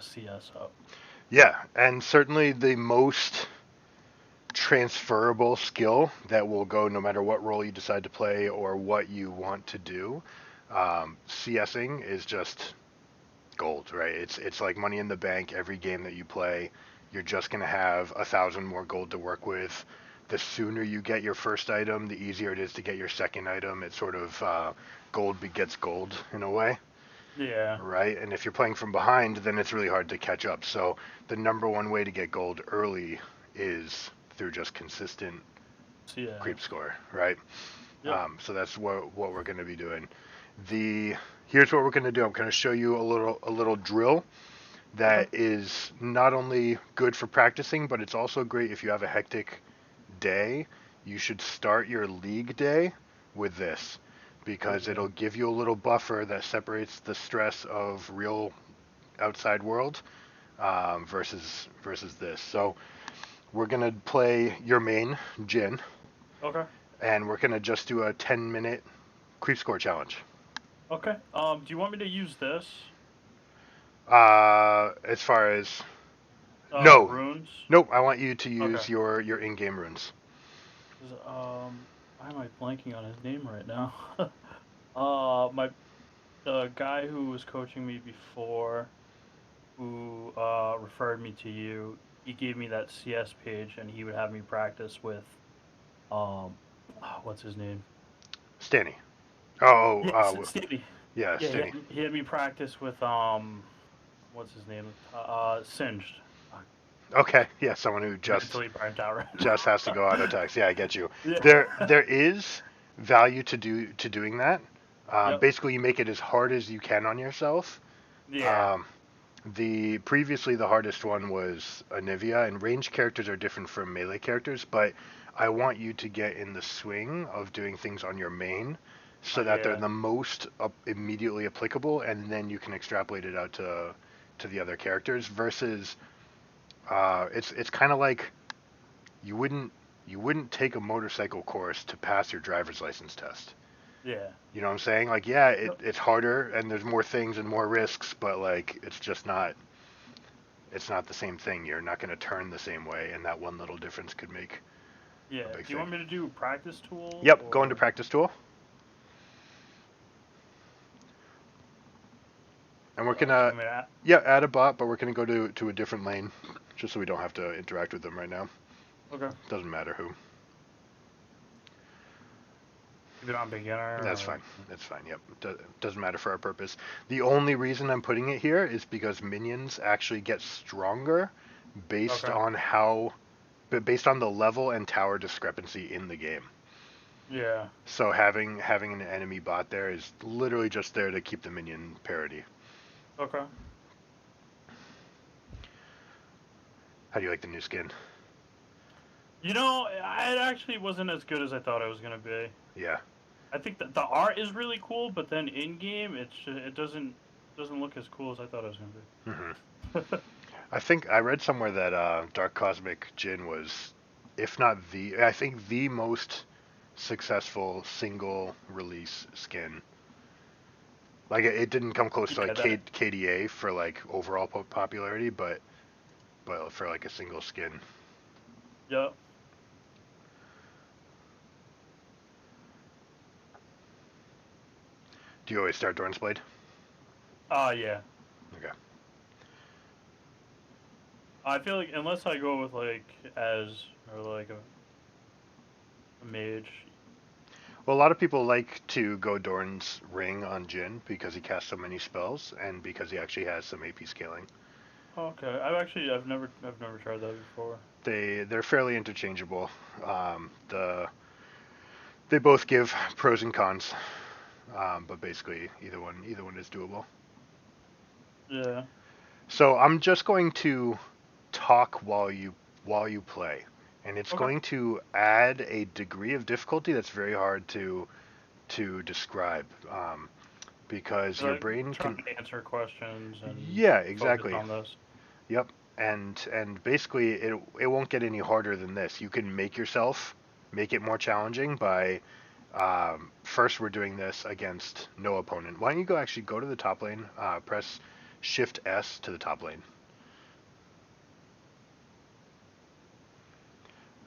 CS up. Yeah, and certainly the most transferable skill that will go no matter what role you decide to play or what you want to do. CSing is just gold, right? It's like money in the bank. Every game that you play, you're just gonna have 1,000 more gold to work with. The sooner you get your first item, the easier it is to get your second item. It's sort of gold begets gold in a way, Yeah. right? And if you're playing from behind, then it's really hard to catch up. So the number one way to get gold early is through just consistent creep CS. score, right? Yep. So that's what we're going to be doing. The Here's what we're going to do. I'm going to show you a little drill Okay. that is not only good for practicing, but it's also great if you have a hectic day. You should start your league day with this because Ooh. it'll give you a little buffer that separates the stress of real outside world versus this. So we're gonna play your main Jin, Okay. and we're gonna just do a 10-minute creep score challenge. Okay. Do you want me to use this? As far as no, Runes. nope. I want you to Okay. use your in-game runes. Why am I blanking on his name right now? My the guy who was coaching me before, who referred me to you, he gave me that CS page, and he would have me practice with um, what's his name? Stanny. Oh, Yes, Stevie. yeah, Yeah, Stanny. he had me practice with what's his name? Singed. Uh, Okay, yeah, someone who Mentally burnt out right just has to now. go auto text. Yeah, I get you. Yeah. There is value to doing that. Yep. Basically, you make it as hard as you can on yourself. Yeah. Um, the previously the hardest one was Anivia, and range characters are different from melee characters, but I want you to get in the swing of doing things on your main so that they're Yeah. the most immediately applicable, and then you can extrapolate it out to the other characters. Versus, it's kind of like you wouldn't you wouldn't take a motorcycle course to pass your driver's license test. Yeah. You know what I'm saying? Like, yeah, Yep. it's harder and there's more things and more risks, but like it's not the same thing. You're not going to turn the same way, and that one little difference could make a Yeah. big Do you thing. want me to do practice tool Yep, go into or? practice tool, and we're Do you gonna want me to? yeah add a bot, but we're gonna go to a different lane, just so we don't have to interact with them right now. Okay. Doesn't matter who. Keep it on beginner That's fine. or? That's fine. Yep. Doesn't matter for our purpose. The only reason I'm putting it here is because minions actually get stronger based Okay. on how, but based on the level and tower discrepancy in the game. Yeah. So having an enemy bot there is literally just there to keep the minion parity. Okay. How do you like the new skin? It actually wasn't as good as I thought it was gonna be. Yeah. I think that the art is really cool, but then in game, it doesn't look as cool as I thought it was hmm gonna be. I think I read somewhere that Dark Cosmic Jin was, if not I think the most successful single release skin. Like it didn't come close to Yeah. like That. KDA for like overall popularity, but for like a single skin. Yep. Do you always start Dorn's Blade? Yeah. Okay. I feel like unless I go with like as or like a mage. Well, a lot of people like to go Dorn's Ring on Jin because he casts so many spells and because he actually has some AP scaling. Oh, okay. I've never tried that before. They're fairly interchangeable. They both give pros and cons, but basically either one is doable. Yeah. So I'm just going to talk while you play, and it's Okay. going to add a degree of difficulty that's very hard to describe, because your Like brain trying can. to answer questions and Yeah, focus exactly. on this. Yep. And basically it won't get any harder than this. You can make it more challenging by first we're doing this against no opponent. Why don't you actually go to the top lane, press Shift S to the top lane.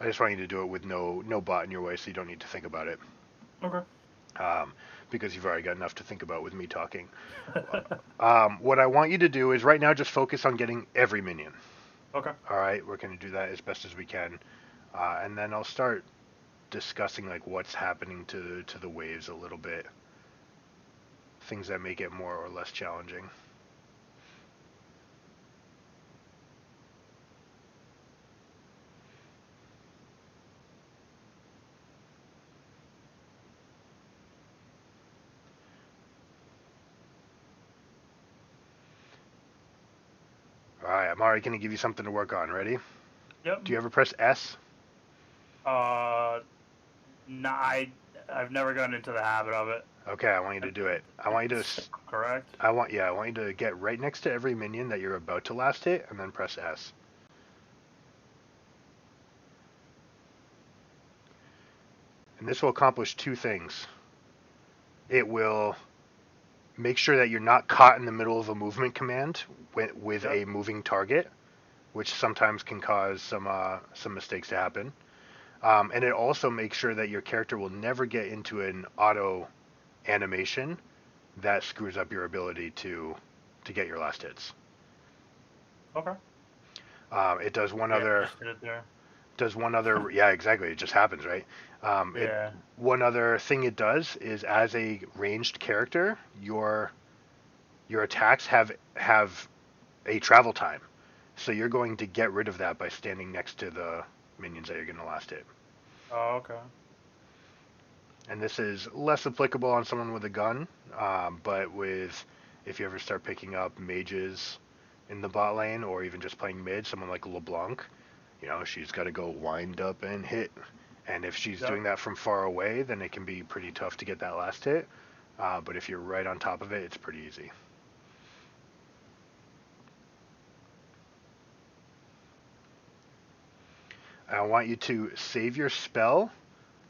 I just want you to do it with no bot in your way, so you don't need to think about it. Okay. Because you've already got enough to think about with me talking. What I want you to do is right now just focus on getting every minion. Okay. All right, we're going to do that as best as we can, and then I'll start discussing like what's happening to the waves a little bit. Things that make it more or less challenging. Alright, I'm already going to give you something to work on. Ready? Yep. Do you ever press S? Nah, I've never gotten into the habit of it. Okay, I want you to do it. I want you to... Correct? I want you to get right next to every minion that you're about to last hit, and then press S. And this will accomplish two things. It will make sure that you're not caught in the middle of a movement command with Yep. a moving target, which sometimes can cause some mistakes to happen. And it also makes sure that your character will never get into an auto animation that screws up your ability to get your last hits. Okay. It does one Yeah, other. just did it there. Does one other. Yeah, exactly. It just happens, right? Yeah. One other thing it does is, as a ranged character, your attacks have a travel time, so you're going to get rid of that by standing next to the minions that you're going to last hit. Oh, okay. And this is less applicable on someone with a gun, but if you ever start picking up mages in the bot lane, or even just playing mid, someone like LeBlanc, she's got to go wind up and hit. And if she's doing that from far away, then it can be pretty tough to get that last hit. But if you're right on top of it, it's pretty easy. I want you to save your spell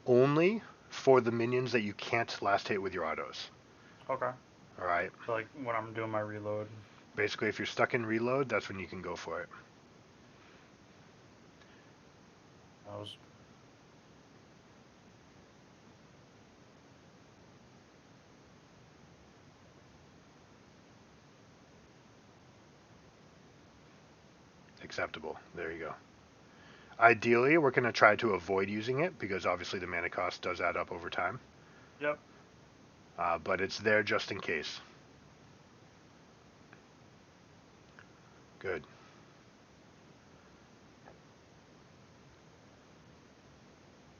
only for the minions that you can't last hit with your autos. Okay. All right. So like when I'm doing my reload. Basically, if you're stuck in reload, that's when you can go for it. That was. Acceptable. There you go. Ideally, we're going to try to avoid using it because obviously the mana cost does add up over time. Yep. But it's there just in case. Good.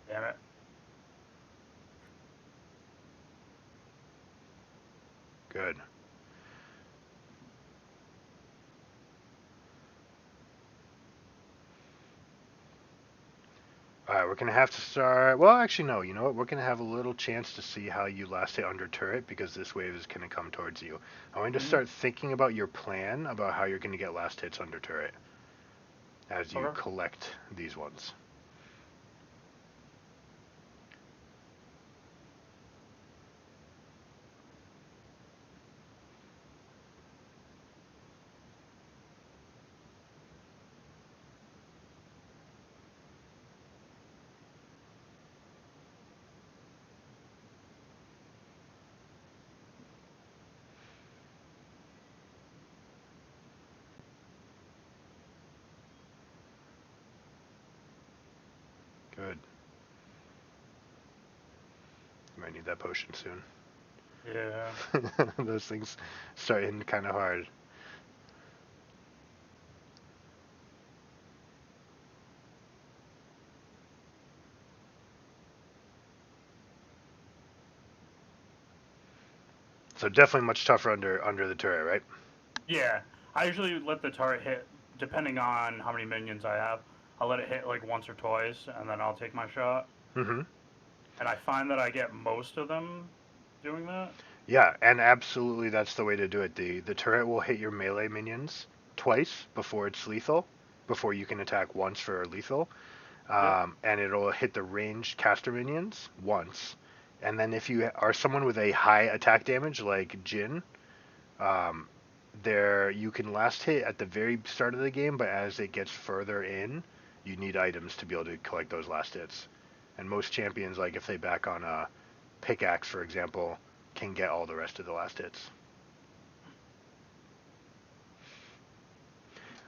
Damn it. Good. Alright, we're going to have to start... Well, actually, no. You know what? We're going to have a little chance to see how you last hit under turret because this wave is going to come towards you. I want you to start thinking about your plan about how you're going to get last hits under turret as you collect these ones. Good. You might need that potion soon. Yeah. Those things start hitting kind of hard. So definitely much tougher under the turret, right? Yeah. I usually let the turret hit, depending on how many minions I have. I'll let it hit like once or twice, and then I'll take my shot. Mm-hmm. And I find that I get most of them doing that. Yeah, and absolutely that's the way to do it. The turret will hit your melee minions twice before it's lethal, before you can attack once for lethal. And it'll hit the ranged caster minions once. And then if you are someone with a high attack damage like Jin, you can last hit at the very start of the game, but as it gets further in, you need items to be able to collect those last hits. And most champions, like if they back on a pickaxe, for example, can get all the rest of the last hits.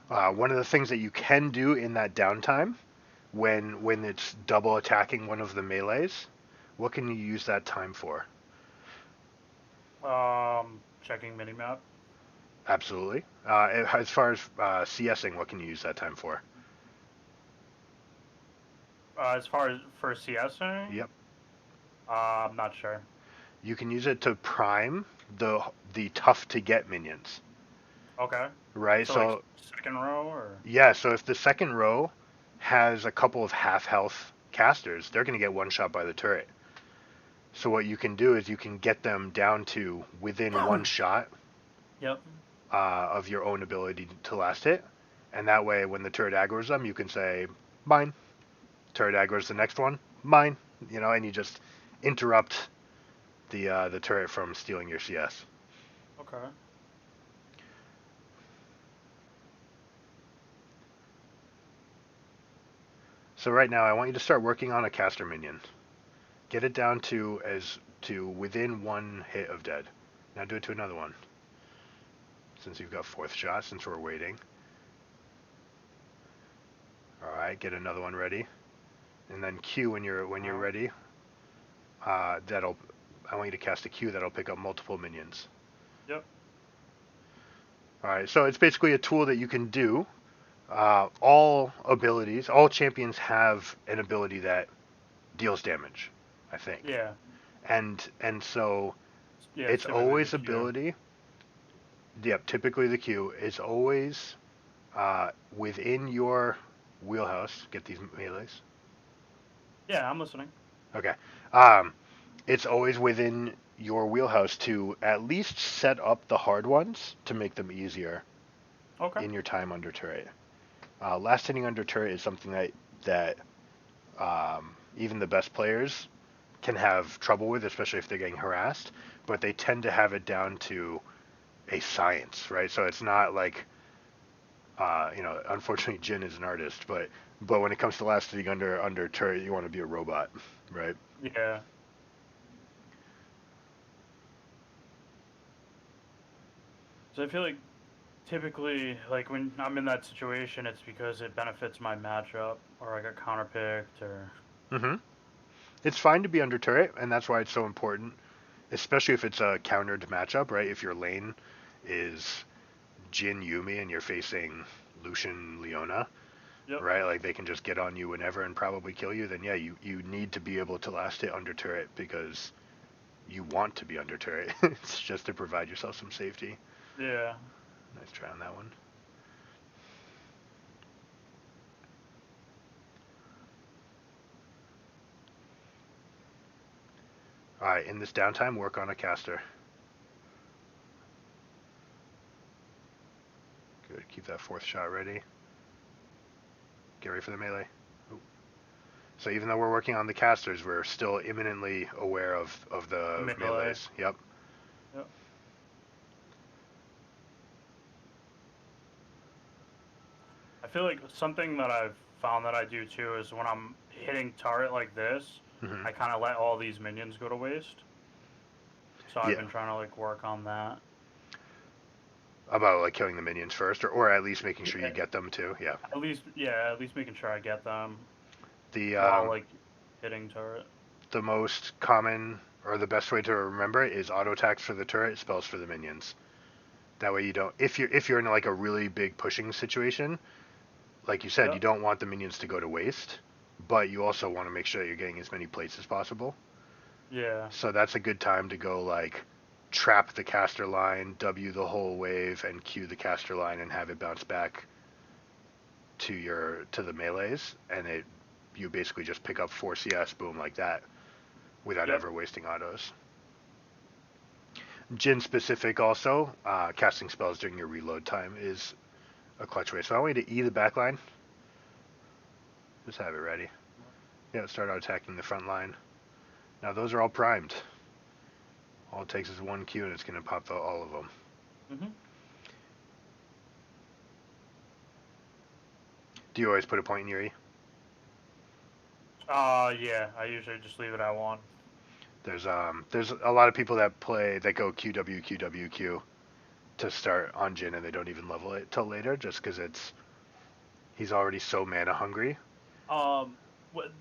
One of the things that you can do in that downtime, when it's double attacking one of the melees, what can you use that time for? Checking minimap. Absolutely. As far as CSing, what can you use that time for? As far as for CSing, Yep. I'm not sure. You can use it to prime the tough to get minions. Okay. Right. So like So second row or yeah. So if the second row has a couple of half health casters, they're going to get one shot by the turret. So what you can do is you can get them down to within one shot yep. of your own ability to last hit, and that way when the turret aggroes them, you can say mine. Turret aggroes the next one, mine. And you just interrupt the turret from stealing your CS. Okay. So right now, I want you to start working on a caster minion. Get it down to within one hit of dead. Now do it to another one. Since you've got fourth shot, since we're waiting. All right, get another one ready, and then Q when you're ready. I want you to cast a Q that'll pick up multiple minions. Yep. All right, so it's basically a tool that you can do. All champions have an ability that deals damage, I think. Yeah. And so Yeah. it's Typically the always Q. ability. Yep, typically the Q is always within your wheelhouse. Get these melees. Yeah, I'm listening. Okay. It's always within your wheelhouse to at least set up the hard ones to make them easier Okay. in your time under turret. Last hitting under turret is something that even the best players can have trouble with, especially if they're getting harassed. But they tend to have it down to a science, right? So it's not like, unfortunately, Jin is an artist, but when it comes to last hitting under turret, you want to be a robot, right? Yeah. So I feel like typically, like when I'm in that situation, it's because it benefits my matchup, or I got counterpicked, or. Mm-hmm. It's fine to be under turret, and that's why it's so important, especially if it's a countered matchup, right? If your lane is Jin Yumi and you're facing Lucian Leona, Yep. right? Like they can just get on you whenever and probably kill you. Then yeah, you need to be able to last hit under turret because you want to be under turret. It's just to provide yourself some safety. Yeah. Nice try on that one. All right, in this downtime, work on a caster. Good. Keep that fourth shot ready. Get ready for the melee. Ooh. So even though we're working on the casters, we're still imminently aware of the Melee. melees. Yep. Yep. I feel like something that I've found that I do too is when I'm hitting turret like this, Mm-hmm. I kind of let all these minions go to waste. So I've Yeah. been trying to like work on that. About like killing the minions first, or at least making sure you Yeah. get them too. Yeah. At least making sure I get them The while like hitting turret. the most common or the best way to remember it is auto attacks for the turret, spells for the minions. That way you don't if you're in like a really big pushing situation, like you said, you Yep. don't want the minions to go to waste, but you also want to make sure that you're getting as many plates as possible. Yeah. So that's a good time to go like trap the caster line, W the whole wave, and Q the caster line and have it bounce back to the melees, and you basically just pick up 4 CS, boom, like that, without Yep. ever wasting autos. Jin specific also, casting spells during your reload time is a clutch way. So I want you to E the backline. Just have it ready. Yeah, start out attacking the front line. Now those are all primed. All it takes is one Q and it's going to pop all of them. Mhm. Do you always put a point in your E? Yeah, I usually just leave it at 1. There's a lot of people that go QW to start on Jin, and they don't even level it till later, just because he's already so mana hungry.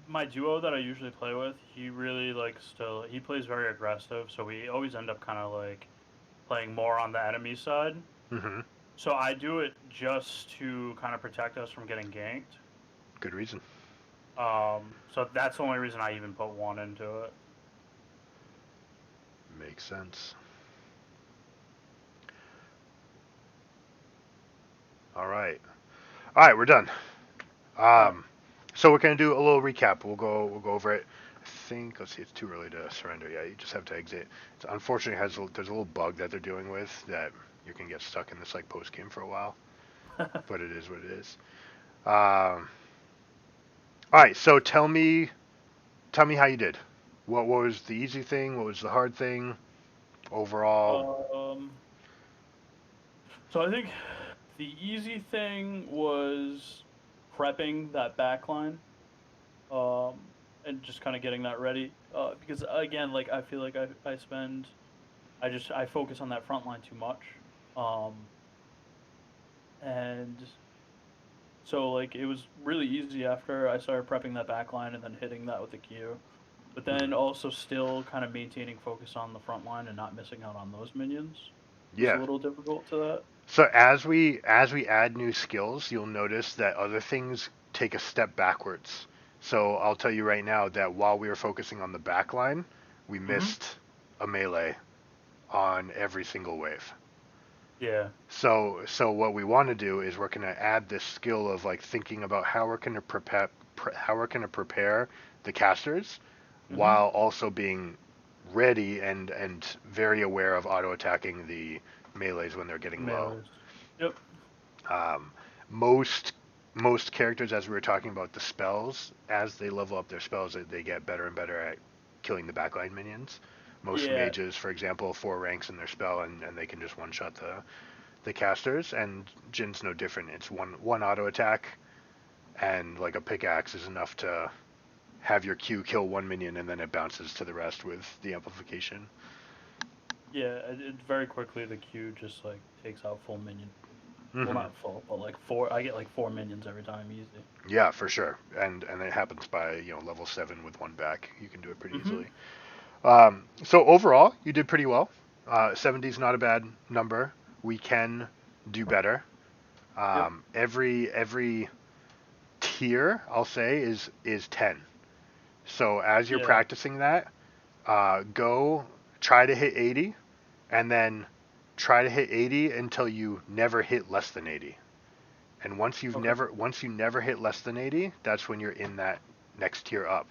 My duo that I usually play with, he really he plays very aggressive, so we always end up kind of like playing more on the enemy side. Mm-hmm. So I do it just to kind of protect us from getting ganked. Good reason. So that's the only reason I even put 1 into it. Makes sense. All right, we're done. Right. So we're gonna do a little recap. We'll go over it. I think, let's see, it's too early to surrender. Yeah, you just have to exit. It's unfortunately there's a little bug that they're doing with that you can get stuck in this like post game for a while, but it is what it is. All right, so tell me how you did. What was the easy thing? What was the hard thing? Overall. Um, so I think the easy thing was prepping that backline, and just kind of getting that ready. Because again, like I feel like I focus on that front line too much. Um, and so like it was really easy after I started prepping that backline and then hitting that with the Q. But then Mhm. also still kind of maintaining focus on the front line and not missing out on those minions was a Yeah. little difficult to that. So as we add new skills, you'll notice that other things take a step backwards. So I'll tell you right now that while we were focusing on the back line, we Mm-hmm. missed a melee on every single wave. Yeah. So what we want to do is we're going to add this skill of like thinking about how we're going to prepare the casters Mm-hmm. while also being ready and very aware of auto attacking the melees when they're getting low. Melees. Yep. Um, most most characters, as we were talking about the spells, as they level up their spells, they get better and better at killing the backline minions. Most Yeah. mages, for example, 4 ranks in their spell, and they can just one shot the casters. And Jin's no different. It's one auto attack, and like a pickaxe is enough to have your Q kill one minion, and then it bounces to the rest with the amplification. Yeah. It very quickly the Q just like takes out full minion. Well, Hmm. not full, but like 4. I get like 4 minions every time, easy. Yeah, for sure. And it happens by level 7 with one back. You can do it pretty Mm-hmm. easily. So overall, you did pretty well. 70 is not a bad number. We can do better. Yep. Every tier, I'll say, is 10. So as you're Yeah. practicing that, go try to hit 80, and then try to hit 80 until you never hit less than 80. And Okay. once you never hit less than 80, that's when you're in that next tier up.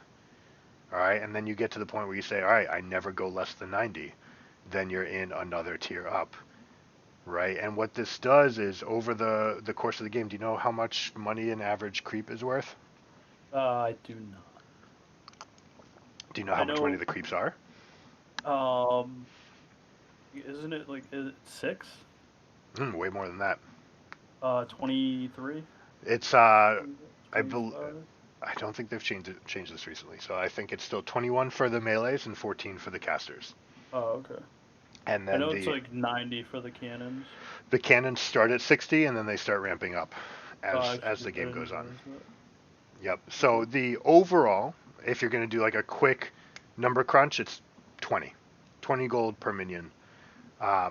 All right, and then you get to the point where you say, all right, I never go less than 90. Then you're in another tier up, right? And what this does is over the course of the game, do you know how much money an average creep is worth? I do not. Do you know how I much money know. the creeps are? Um, isn't it like is it 6? Way more than that. 23, It's I bel 25. I don't think they've changed this recently, so I think it's still 21 for the melees and 14 for the casters. Oh, okay. And I then know it's like 90 for the cannons. the cannons start at 60, and then they start ramping up Oh, as actually, the I game didn't goes on. realize that. Yep. So Okay. the overall, if you're going to do like a quick number crunch, it's 20. 20 gold per minion.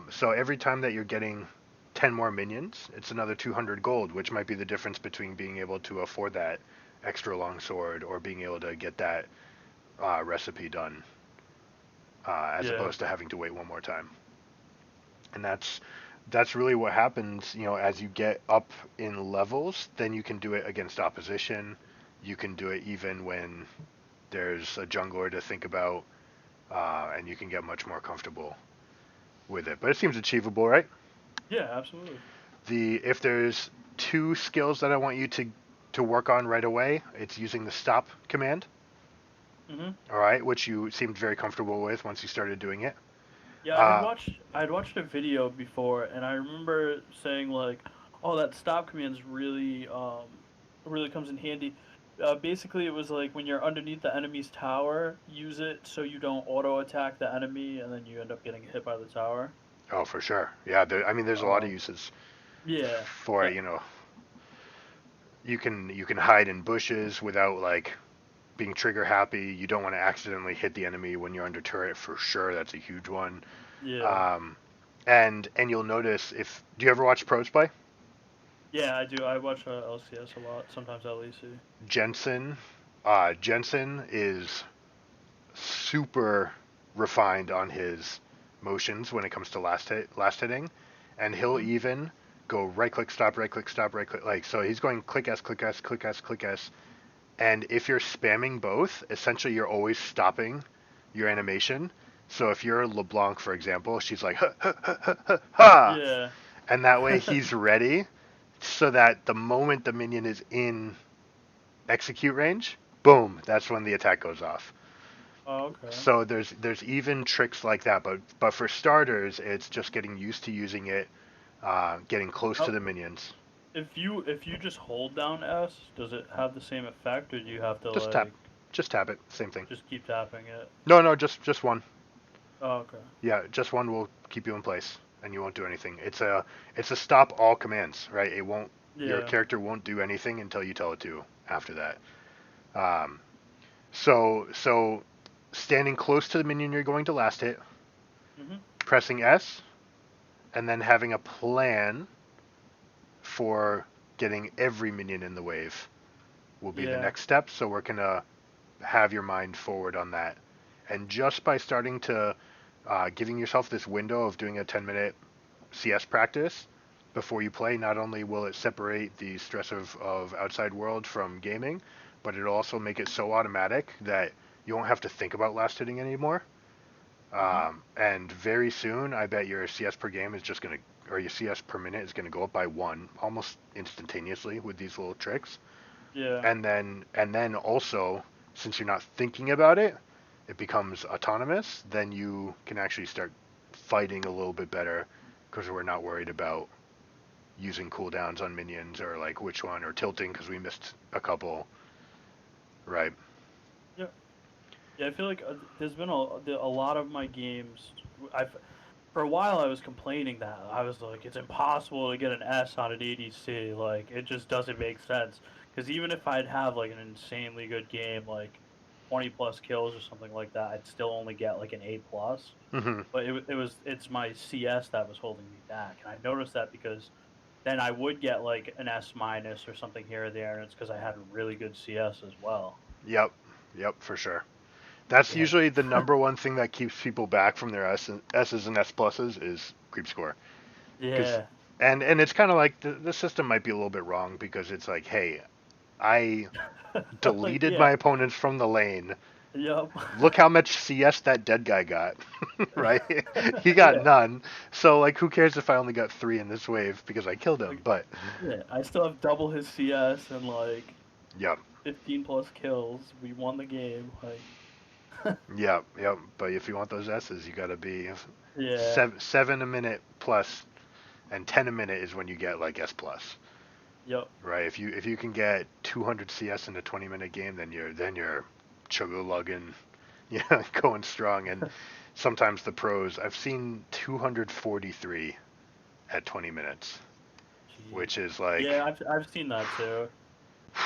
So every time that you're getting 10 more minions, it's another 200 gold, which might be the difference between being able to afford that extra long sword or being able to get that recipe done, as Yeah. opposed to having to wait one more time. And that's really what happens, as you get up in levels. Then you can do it against opposition. You can do it even when there's a jungler to think about, and you can get much more comfortable with it. But it seems achievable, right? Yeah, absolutely. If there's 2 skills that I want you to work on right away, it's using the stop command. Hmm. All right, which you seemed very comfortable with once you started doing it. Yeah, Uh, I had watched a video before, and I remember saying like, "Oh, that stop command's really comes in handy. Basically, it was like when you're underneath the enemy's tower, use it so you don't auto attack the enemy, and then you end up getting hit by the tower. Oh, for sure. Yeah, I mean, there's a lot of Um, uses yeah, for it. that, You know, you can hide in bushes without like being trigger happy. You don't want to accidentally hit the enemy when you're under turret for sure. That's a huge one. yeah, Um, and you'll notice if do you ever watch pros play? yeah. I do. I watch LCS a lot. Sometimes LEC. Jensen, Jensen is super refined on his motions when it comes to last hitting, and he'll Hmm. even go right click stop, right click stop, right click like so he's going click S, click S, click S, click S, and if you're spamming both, essentially you're always stopping your animation. So if you're LeBlanc, for example, she's like ha ha ha ha ha, ha, Yeah. and that way he's ready, so that the moment the minion is in execute range, boom, that's when the attack goes off. Oh, okay. So there's even tricks like that, but for starters, it's just getting used to using it, getting close to Oh, the minions. if you just hold down S, does it have the same effect, or do you have to Just tap, like just tap it. Same thing. just keep tapping it? No, no, just one. Oh, okay. Yeah, just one will keep you in place, and you won't do anything. It's a stop all commands, right? It won't your Yeah. character won't do anything until you tell it to. After that, um, so standing close to the minion you're going to last hit, Mhm. pressing S, and then having a plan for getting every minion in the wave will be the Yeah. next step. So we're gonna have your mind forward on that, and just by starting to giving yourself this window of doing a 10-minute CS practice before you play, not only will it separate the stress of outside world from gaming, but it'll also make it so automatic that you won't have to think about last hitting anymore. Mhm. And very soon, I bet your CS per game is just gonna, or your CS per minute is gonna go up by one almost instantaneously with these little tricks. Yeah. And then also, since you're not thinking about it, it becomes autonomous. Then you can actually start fighting a little bit better because we're not worried about using cooldowns on minions or like which one or tilting because we missed a couple. Right. Yeah. Yeah. I feel like there's been a lot of my games. I've For a while I was complaining that I was like, it's impossible to get an S on an ADC. Like it just doesn't make sense. Because even if I'd have like an insanely good game, like 20 plus kills or something like that, I'd still only get like an A plus. Hmm. But it's my CS that was holding me back, and I noticed that because then I would get like an S minus or something here or there, and it's because I had really good CS as well. Yep. Yep. For sure. That's Yeah. usually the number one thing that keeps people back from their S's and S pluses is creep score. Because Yeah. and it's kind of like the system might be a little bit wrong because it's like, hey, I Like deleted yeah. my opponents from the lane. Yep. Look how much CS that dead guy got, right? He got Yeah. none. So like, who cares if I only got three in this wave because I killed him? Like But yeah, I still have double his CS and like yeah, 15 plus kills. We won the game. Like yeah, yeah. But if you want those S's, you got to be yeah. seven a minute plus, and 10 a minute is when you get like S plus, Yep. right? If you can get 200 CS in a 20-minute game, then you're chugga lugging, yeah, going strong. And sometimes the pros, I've seen 243 at 20 minutes, Jeez. which is like, Yeah, I've seen that too.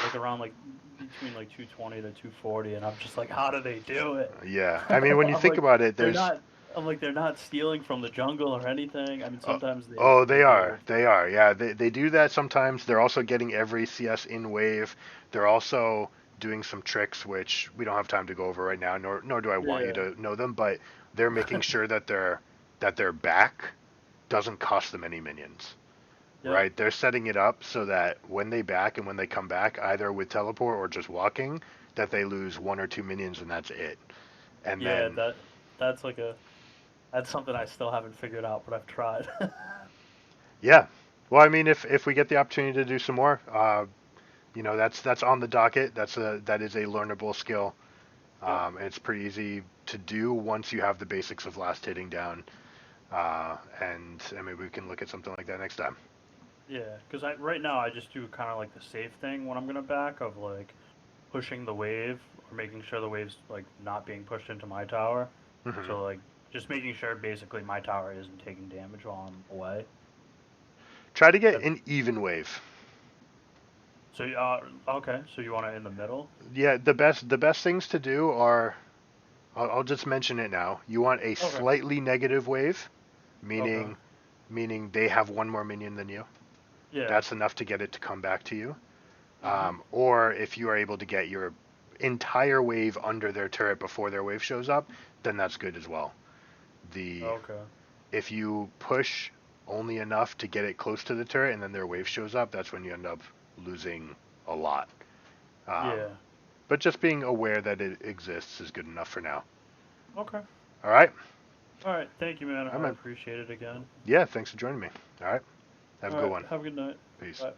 Like around like between like 220 to 240, and I'm just like, how do they do it? yeah. I mean, when you I'm think like, about it, they're there's, not. I'm like, they're not stealing from the jungle or anything. I mean, uh, sometimes they oh, they they do. are, they are, yeah. They do that sometimes. They're also getting every CS in wave. They're also doing some tricks, which we don't have time to go over right now, nor do I want you Yeah. to know them, but they're making sure that their back doesn't cost them any minions. Yep. Right? They're setting it up so that when they back and when they come back, either with teleport or just walking, that they lose one or two minions and that's it. And Yeah. then, That's like a that's something I still haven't figured out, but I've tried. yeah. Well, I mean, if we get the opportunity to do some more, that's on the docket. That is a learnable skill. Yep. It's pretty easy to do once you have the basics of last hitting down. And maybe we can look at something like that next time. Yeah, because right now I just do kind of like the safe thing when I'm gonna back of like pushing the wave or making sure the wave's like not being pushed into my tower. Hmm. So like just making sure basically my tower isn't taking damage while I'm away. Try to get That, an even wave. so okay, so you want it in the middle? Yeah, the best things to do are, I'll just mention it now. You want a Okay. slightly negative wave, Okay. meaning they have one more minion than you. Yeah. That's enough to get it to come back to you. Mhm. Or if you are able to get your entire wave under their turret before their wave shows up, then that's good as well. The Okay. If you push only enough to get it close to the turret and then their wave shows up, that's when you end up losing a lot. Um, Yeah. but just being aware that it exists is good enough for now. Okay. All right. All right. Thank you, man. All right, I man. appreciate it again. Yeah, thanks for joining me. All right. Have a All good right. one. Have a good night. Peace. Bye.